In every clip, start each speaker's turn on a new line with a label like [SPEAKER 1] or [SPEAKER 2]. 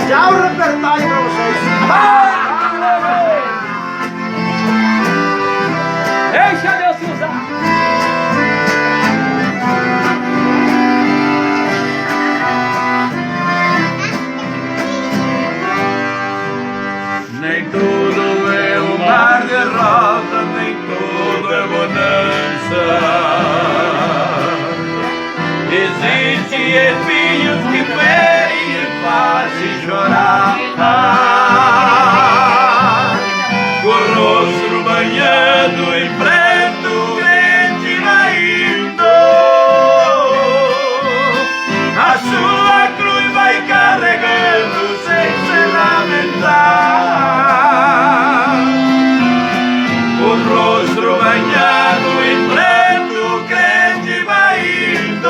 [SPEAKER 1] Já o repertório pra vocês.
[SPEAKER 2] Deixa Deus te usar.
[SPEAKER 3] Nem tudo é um mar de rosa, nem tudo é bonança. Existem espinhos que ferem e fazem chorar. Com o rosto banhado em preto, o crente vai indo. A sua cruz vai carregando sem se lamentar. O rosto banhado em preto, o crente vai indo.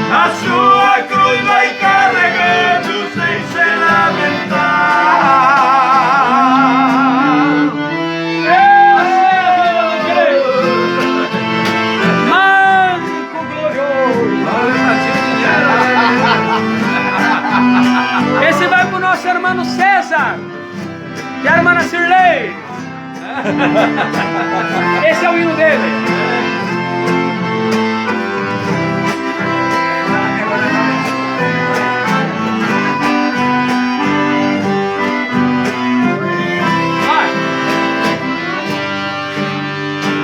[SPEAKER 3] A sua cruz vai carregando sem se lamentar.
[SPEAKER 2] Manco glorioso. Esse vai pro nosso irmão César e a irmã Cirlei. Esse é o hino dele.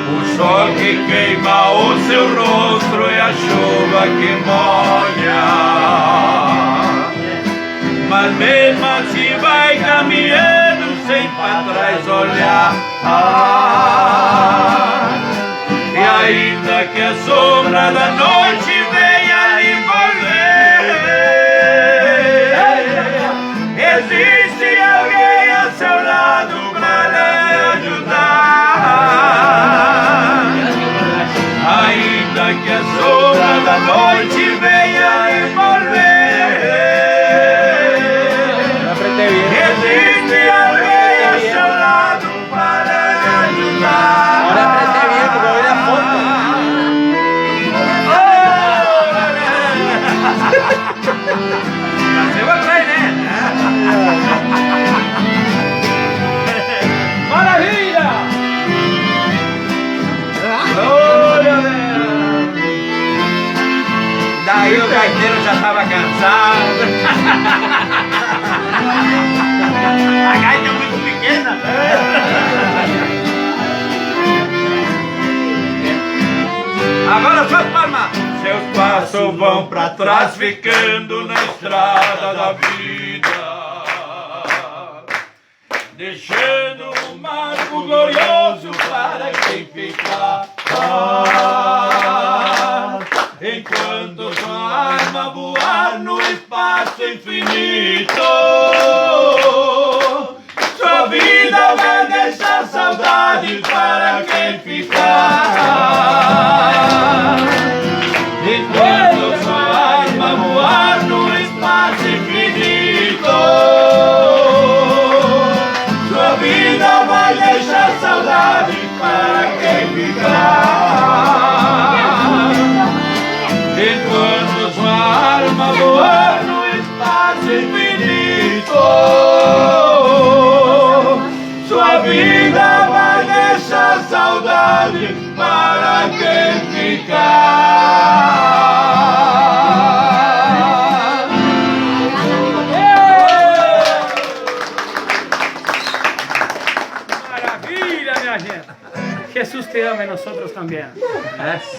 [SPEAKER 3] O sol que queima o seu rosto e a chuva que molha. Mas mesmo assim vai caminhando sem para trás olhar. E ainda que a sombra da noite venha lhe envolver, existe alguém ao seu lado para lhe ajudar. Ainda que a sombra da noite venha envolver, existe alguém ao seu lado para lhe ajudar.
[SPEAKER 1] Ahora apreté bien porque voy a foto.
[SPEAKER 3] Nasceu atrás, né?
[SPEAKER 2] Maravilha!
[SPEAKER 3] Glória a Deus! Daí o gaiteiro já estava cansado. A gaita é muito pequena. Agora só palmas. Seus passos vão pra trás, ficando na estrada da vida, deixando um marco glorioso para quem ficar. Enquanto sua alma voar no espaço infinito, sua vida vai deixar saudades para quem ficar. Enquanto sua alma voar no espaço infinito, sua vida vai deixar saudades para quem ficar. Enquanto sua alma voar no espaço infinito, sua vida vai deixar saudade para quem ficar.
[SPEAKER 2] Maravilha, minha gente. Jesus te ama e nós também.